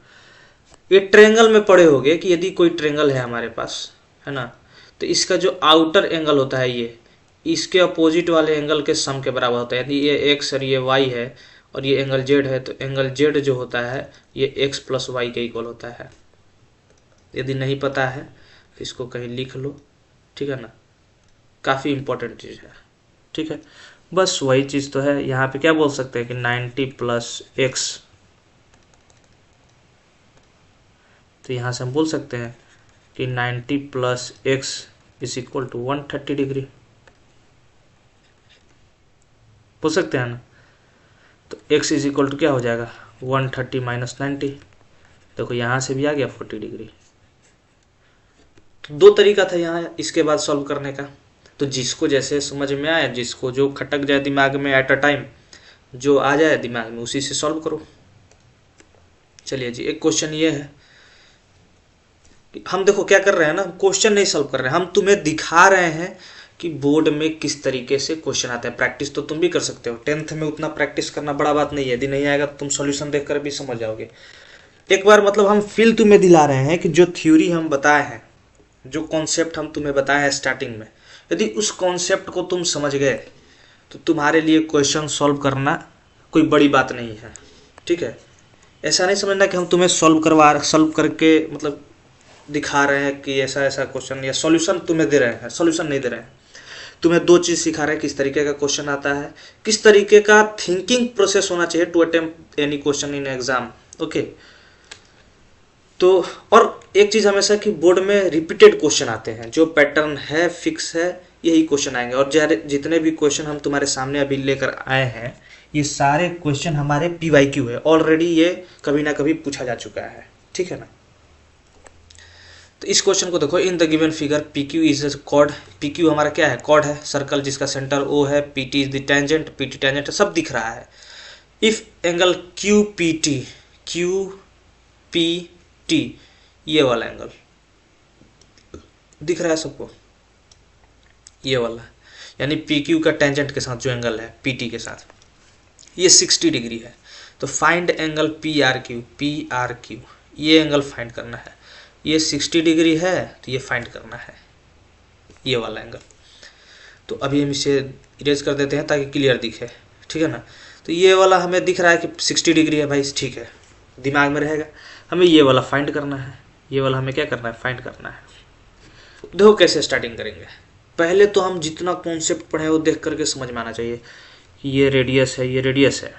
ये ट्रेंगल में पढ़े होगे कि यदि कोई ट्रेंगल है हमारे पास, है ना, तो इसका जो आउटर एंगल होता है ये इसके अपोजिट वाले एंगल के सम के बराबर होता है। यदि ये x और ये y है और ये एंगल z है, तो एंगल z जो होता है ये x प्लस वाई के इक्वल होता है। यदि नहीं पता है तो इसको कहीं लिख लो, ठीक है ना, काफ़ी इंपॉर्टेंट चीज़ है, ठीक है। बस वही चीज़ तो है। यहाँ पे क्या बोल सकते हैं कि 90 प्लस x, तो यहाँ से हम बोल सकते हैं कि 90 plus x is equal to 130 degree, बोल सकते हैं ना। तो x इज इक्वल टू क्या हो जाएगा? 130 माइनस 90। देखो यहाँ से भी आ गया 40 डिग्री। तो दो तरीका था यहाँ इसके बाद सॉल्व करने का। तो जिसको जैसे समझ में आया, जिसको जो खटक जाए दिमाग में एट अ टाइम, जो आ जाए दिमाग में, उसी से सॉल्व करो। चलिए जी, एक क्वेश्चन ये है, हम देखो क्या कर रहे हैं ना, क्वेश्चन नहीं सॉल्व कर रहे हैं, हम तुम्हें दिखा रहे हैं कि बोर्ड में किस तरीके से क्वेश्चन आते हैं। प्रैक्टिस तो तुम भी कर सकते हो, 10th में उतना प्रैक्टिस करना बड़ा बात नहीं है। यदि नहीं आएगा तो तुम सॉल्यूशन देखकर भी समझ जाओगे। एक बार मतलब हम फील तुम्हें दिला रहे हैं कि जो थ्योरी हम बताए हैं, जो कॉन्सेप्ट हम तुम्हें बताए हैं स्टार्टिंग में, यदि उस कॉन्सेप्ट को तुम समझ गए तो तुम्हारे लिए क्वेश्चन सॉल्व करना कोई बड़ी बात नहीं है, ठीक है। ऐसा नहीं समझना कि हम तुम्हें सॉल्व करके मतलब दिखा रहे हैं कि ऐसा ऐसा क्वेश्चन, या सॉल्यूशन तुम्हें दे रहे हैं। सॉल्यूशन नहीं दे रहे हैं, तुम्हें दो चीज़ सिखा रहे हैं, किस तरीके का क्वेश्चन आता है, किस तरीके का थिंकिंग प्रोसेस होना चाहिए to attempt any question in exam, okay. तो और एक चीज़ हमेशा कि बोर्ड में रिपीटेड क्वेश्चन आते हैं, जो पैटर्न है फिक्स है, यही क्वेश्चन आएंगे। और जितने भी क्वेश्चन हम तुम्हारे सामने अभी लेकर आए हैं, ये सारे क्वेश्चन हमारे PYQ है, ऑलरेडी ये कभी ना कभी पूछा जा चुका है, ठीक है ना। तो इस क्वेश्चन को देखो, in the given figure P Q is a cord. P Q हमारा क्या है, कॉर्ड है, सर्कल जिसका सेंटर ओ है, P T is the tangent, P T tangent है, सब दिख रहा है। If angle Q P T, Q P T, ये वाला एंगल दिख रहा है सबको, ये वाला, यानी पी क्यू का टेंजेंट के साथ जो एंगल है पी टी के साथ, ये 60 डिग्री है। तो find angle P R Q, P R Q, ये एंगल फाइंड करना है। ये 60 डिग्री है तो ये फाइंड करना है, ये वाला एंगल। तो अभी हम इसे इरेज कर देते हैं ताकि क्लियर दिखे, ठीक है ना। तो ये वाला हमें दिख रहा है कि 60 डिग्री है भाई, ठीक है, दिमाग में रहेगा। हमें ये वाला फाइंड करना है, ये वाला हमें क्या करना है, फाइंड करना है। देखो कैसे स्टार्टिंग करेंगे। पहले तो हम जितना कॉन्सेप्ट पढ़े वो देख करके समझ में आना चाहिए कि ये रेडियस है, ये रेडियस है।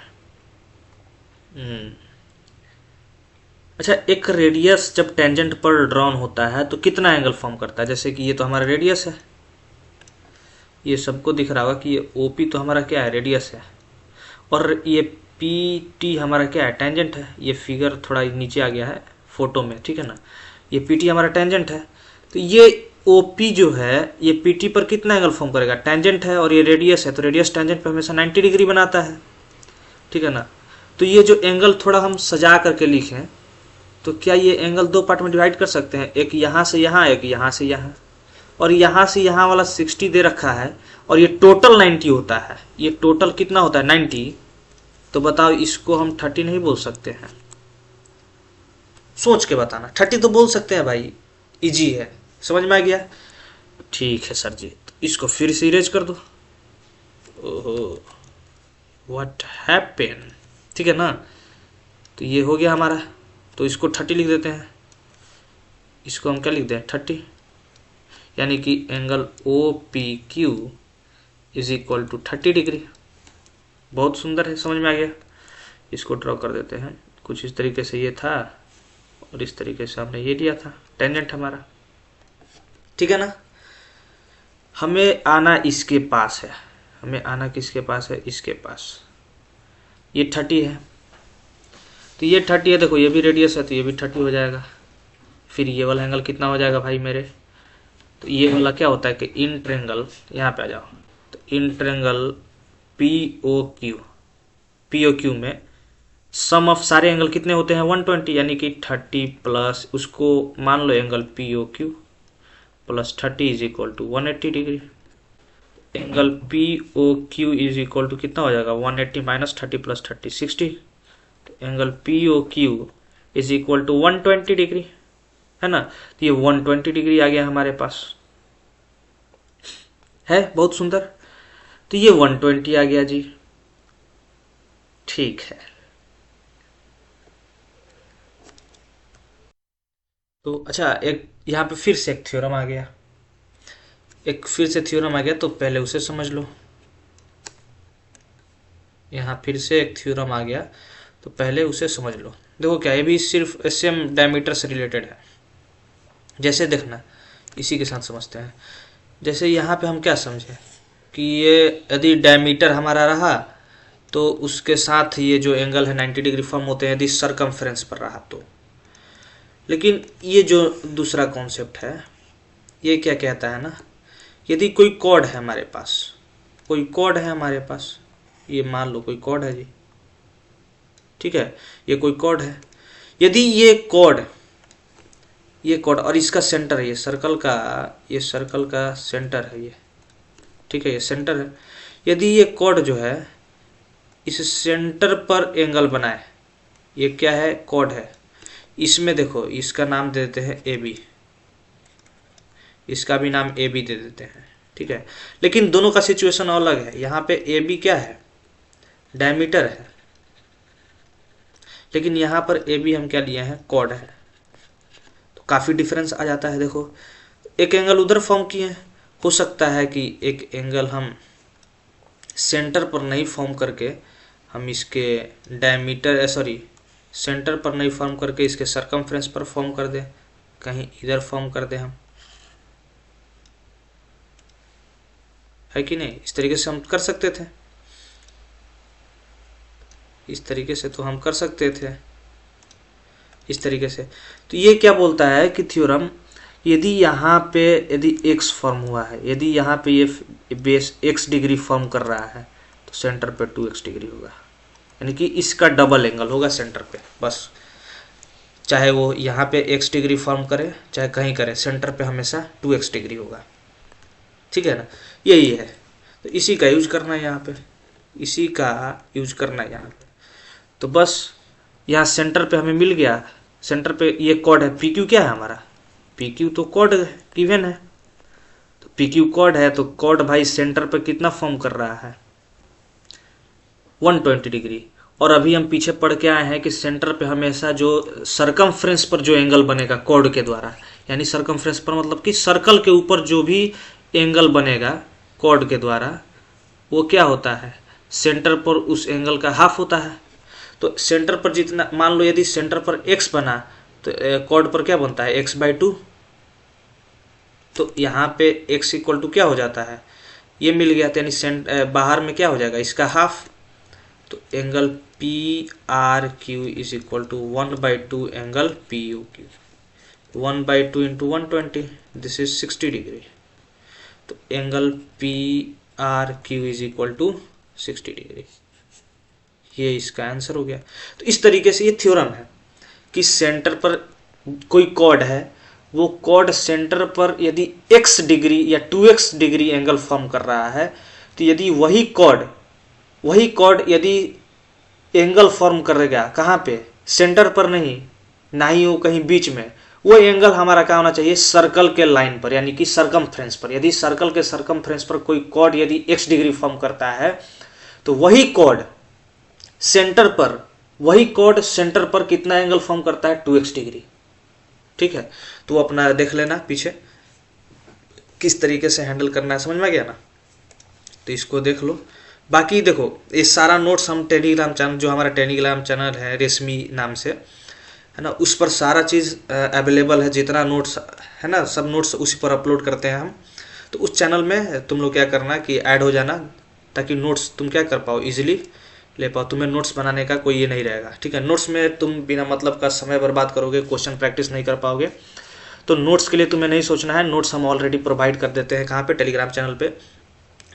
अच्छा, एक रेडियस जब टेंजेंट पर ड्रॉन होता है तो कितना एंगल फॉर्म करता है। जैसे कि ये तो हमारा रेडियस है, ये सबको दिख रहा होगा कि ये ओ पी तो हमारा क्या है, रेडियस है, और ये पी टी हमारा क्या है, टेंजेंट है। ये फिगर थोड़ा नीचे आ गया है फोटो में, ठीक है ना। ये पी टी हमारा टेंजेंट है, तो ये ओ पी जो है ये पी टी पर कितना एंगल फॉर्म करेगा, टेंजेंट है और ये रेडियस है, तो रेडियस टेंजेंट पर हमेशा 90 डिग्री बनाता है, ठीक है ना। तो ये जो एंगल थोड़ा हम सजा करके लिखें तो क्या ये एंगल दो पार्ट में डिवाइड कर सकते हैं, एक यहाँ से यहाँ, एक यहाँ से यहाँ, और यहाँ से यहाँ वाला 60 दे रखा है, और ये टोटल 90 होता है। ये टोटल कितना होता है, 90। तो बताओ इसको हम 30 नहीं बोल सकते हैं, सोच के बताना। 30 तो बोल सकते हैं भाई, इजी है, समझ में आ गया, ठीक है सर जी। तो इसको फिर से इरेज कर दो। ओहो, व्हाट हैपेन, ठीक है ना। तो ये हो गया हमारा, तो इसको 30 लिख देते हैं। इसको हम क्या लिख दें, 30, यानी कि angle O P Q is equal to 30 degree. बहुत सुंदर है, समझ में आ गया। इसको ड्रॉ कर देते हैं कुछ इस तरीके से, ये था और इस तरीके से हमने ये लिया था टेंजेंट हमारा, ठीक है ना। हमें आना इसके पास है, हमें आना किसके पास है, इसके पास। ये 30 है, तो ये 30 है, देखो ये भी रेडियस है तो ये भी 30 हो जाएगा। फिर ये वाला एंगल कितना हो जाएगा भाई मेरे, तो ये वाला क्या होता है कि इन ट्रेंगल, यहाँ पे आ जाओ, तो in triangle P O Q, P O Q में सम ऑफ सारे एंगल कितने होते हैं, 120, यानी कि 30 प्लस उसको मान लो angle P O Q plus 30 is equal to 180 degree. Angle P O Q is equal to कितना हो जाएगा, 180 minus 30 plus 30, 60। Angle P O Q is equal to 120 degree, है ना। तो ये 120 डिग्री आ गया हमारे पास, है बहुत सुंदर। तो ये 120 आ गया जी, ठीक है। तो अच्छा, एक यहाँ पे फिर से एक थ्योरम आ गया, एक फिर से थ्योरम आ गया, तो पहले उसे समझ लो। यहाँ फिर से एक थ्योरम आ गया तो पहले उसे समझ लो। देखो क्या, ये भी सिर्फ सेम डायमीटर से रिलेटेड है। जैसे देखना, इसी के साथ समझते हैं। जैसे यहाँ पे हम क्या समझे कि ये यदि डायमीटर हमारा रहा तो उसके साथ ये जो एंगल है 90 डिग्री फॉर्म होते हैं यदि सरकमफ्रेंस पर रहा तो। लेकिन ये जो दूसरा कॉन्सेप्ट है ये क्या कहता है ना, यदि कोई कॉर्ड है हमारे पास, कोई कॉर्ड है हमारे पास, ये मान लो कोई कॉर्ड है जी, ठीक है, ये कोई कॉर्ड है। यदि ये कॉर्ड और इसका सेंटर है, ये सर्कल का सेंटर है ये, ठीक है, ये सेंटर है। यदि ये कॉर्ड जो है इस सेंटर पर एंगल बनाए, ये क्या है, कॉर्ड है, इसमें देखो इसका नाम दे देते हैं ए बी, इसका भी नाम ए बी दे देते हैं, ठीक है। लेकिन दोनों का सिचुएशन अलग है। यहाँ पे ए बी क्या है, डायमीटर है, लेकिन यहाँ पर ए बी हम क्या लिए हैं, कॉर्ड है। तो काफ़ी डिफरेंस आ जाता है। देखो एक एंगल उधर फॉर्म किए हैं, हो सकता है कि एक एंगल हम सेंटर पर नहीं फॉर्म करके हम इसके डायमीटर सेंटर पर नहीं फॉर्म करके इसके सरकमफ्रेंस पर फॉर्म कर दें, कहीं इधर फॉर्म कर दें हम, है कि नहीं। इस तरीके से हम कर सकते थे, इस तरीके से तो हम कर सकते थे, इस तरीके से। तो ये क्या बोलता है कि थ्योरम यदि यहाँ पे यदि x फॉर्म हुआ है, यदि यहाँ पे ये बेस x डिग्री फॉर्म कर रहा है तो सेंटर पे 2x डिग्री होगा, यानी कि इसका डबल एंगल होगा सेंटर पे। बस चाहे वो यहाँ पे x डिग्री फॉर्म करे चाहे कहीं करे, सेंटर पे हमेशा 2x डिग्री होगा। ठीक है ना, यही है। तो इसी का यूज करना है यहाँ पे, इसी का यूज करना है यहाँ पे। तो बस यहाँ सेंटर पे हमें मिल गया, सेंटर पे ये कॉर्ड है। PQ क्या है हमारा, PQ तो कॉर्ड गिवन है, तो PQ कॉर्ड है, तो कॉर्ड भाई सेंटर पे कितना फॉर्म कर रहा है 120 डिग्री। और अभी हम पीछे पढ़ के आए हैं कि सेंटर पे हमेशा जो सरकमफ्रेंस पर जो एंगल बनेगा कॉर्ड के द्वारा, यानी सरकमफ्रेंस पर मतलब कि सर्कल के ऊपर जो भी एंगल बनेगा कॉर्ड के द्वारा, वो क्या होता है, सेंटर पर उस एंगल का हाफ होता है। तो सेंटर पर जितना, मान लो यदि सेंटर पर x बना तो कॉर्ड पर क्या बनता है x/2। तो यहाँ पे x इक्वल टू क्या हो जाता है, ये मिल गया, यानी बाहर में क्या हो जाएगा इसका हाफ। तो angle PRQ is equal to 1/2 angle PUQ, 1/2 into 120, this is 60 degree. तो angle PRQ is equal to 60 degree, ये इसका आंसर हो गया। तो इस तरीके से ये थ्योरम है कि सेंटर पर कोई कॉर्ड है, वो कॉर्ड सेंटर पर यदि x डिग्री या 2x डिग्री एंगल फॉर्म कर रहा है, तो यदि वही कॉर्ड यदि एंगल फॉर्म करेगा कहाँ पे, सेंटर पर नहीं, ना ही वो कहीं बीच में, वो एंगल हमारा क्या होना चाहिए, सर्कल के लाइन पर, यानी कि सरकमफ्रेंस पर। यदि सर्कल के सरकमफ्रेंस पर कोई कॉर्ड यदि x डिग्री फॉर्म करता है, तो वही कॉर्ड सेंटर पर कितना एंगल फॉर्म करता है 2x डिग्री। ठीक है, तो अपना देख लेना पीछे किस तरीके से हैंडल करना है, समझ में आ गया ना। तो इसको देख लो। बाकी देखो ये सारा नोट्स हम टेलीग्राम चैनल, जो हमारा टेलीग्राम चैनल है रेशमी नाम से, है ना, उस पर सारा चीज़ अवेलेबल है। जितना नोट्स है ना, सब नोट्स उसी पर अपलोड करते हैं हम। तो उस चैनल में तुम लोग क्या करना कि ऐड हो जाना, ताकि नोट्स तुम क्या कर पाओ, इजीली ले पाओ। तुम्हें नोट्स बनाने का कोई ये नहीं रहेगा। ठीक है, नोट्स में तुम बिना मतलब का समय बर्बाद करोगे, क्वेश्चन प्रैक्टिस नहीं कर पाओगे। तो नोट्स के लिए तुम्हें नहीं सोचना है, नोट्स हम ऑलरेडी प्रोवाइड कर देते हैं। कहाँ पे, टेलीग्राम चैनल पे।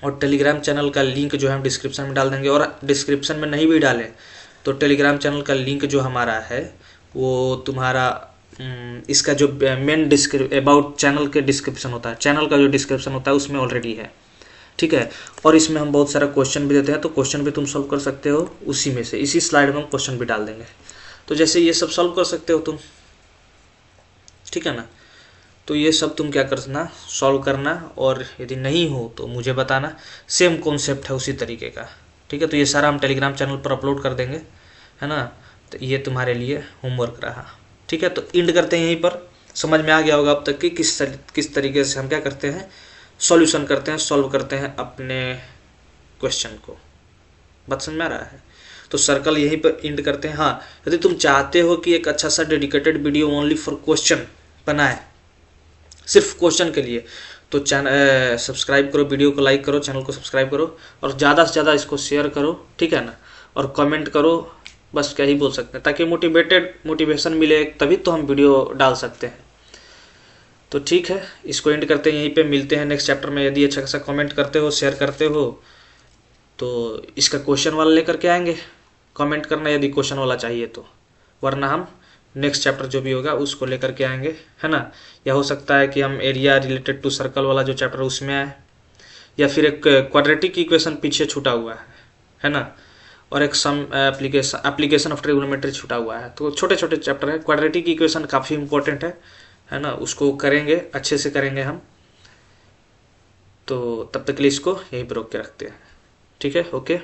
और टेलीग्राम चैनल का लिंक जो है हम डिस्क्रिप्शन में डाल देंगे, और डिस्क्रिप्शन में नहीं भी डालें तो टेलीग्राम चैनल का लिंक जो हमारा है वो तुम्हारा इसका जो मेन अबाउट चैनल के डिस्क्रिप्शन होता है, चैनल का जो डिस्क्रिप्शन होता है उसमें ऑलरेडी है। ठीक है, और इसमें हम बहुत सारा क्वेश्चन भी देते हैं, तो क्वेश्चन भी तुम सॉल्व कर सकते हो उसी में से। इसी स्लाइड में हम क्वेश्चन भी डाल देंगे, तो जैसे ये सब सॉल्व कर सकते हो तुम। ठीक है ना, तो ये सब तुम क्या करना, सॉल्व करना, और यदि नहीं हो तो मुझे बताना। सेम कॉन्सेप्ट है उसी तरीके का। ठीक है, तो ये सारा हम टेलीग्राम चैनल पर अपलोड कर देंगे, है ना। तो ये तुम्हारे लिए होमवर्क रहा। ठीक है, तो एंड करते हैं यहीं पर। समझ में आ गया होगा अब तक कि किस तरीके से हम क्या करते हैं, सॉल्यूशन करते हैं, सॉल्व करते हैं अपने क्वेश्चन को। बात समझ में आ रहा है। तो सर्कल यहीं पर एंड करते हैं। हाँ, यदि तुम चाहते हो कि एक अच्छा सा dedicated video only for question बनाए, सिर्फ क्वेश्चन के लिए, तो चैनल सब्सक्राइब करो, वीडियो को लाइक करो, चैनल को सब्सक्राइब करो, और ज़्यादा से ज़्यादा इसको शेयर करो। ठीक है ना, और कमेंट करो। बस क्या ही बोल सकते हैं, ताकि मोटिवेशन मिले, तभी तो हम वीडियो डाल सकते हैं। तो ठीक है, इसको एंड करते हैं यहीं पे। मिलते हैं नेक्स्ट चैप्टर में। यदि अच्छा खासा कमेंट करते हो, शेयर करते हो, तो इसका क्वेश्चन वाला लेकर के आएंगे। कमेंट करना यदि क्वेश्चन वाला चाहिए तो, वरना हम नेक्स्ट चैप्टर जो भी होगा उसको लेकर के आएंगे, है ना। या हो सकता है कि हम एरिया रिलेटेड टू सर्कल वाला जो चैप्टर उसमें आए, या फिर एक क्वाड्रेटिक इक्वेशन पीछे छूटा हुआ है ना, और एक सम एप्लीकेशन ऑफ ट्रिग्नोमेट्री छूटा हुआ है। तो छोटे छोटे चैप्टर है। क्वाड्रेटिक इक्वेशन काफ़ी इंपॉर्टेंट है ना, उसको करेंगे, अच्छे से करेंगे हम। तो तब तक के लिए इसको यहीं पर रोक के रखते हैं। ठीक है, ओके।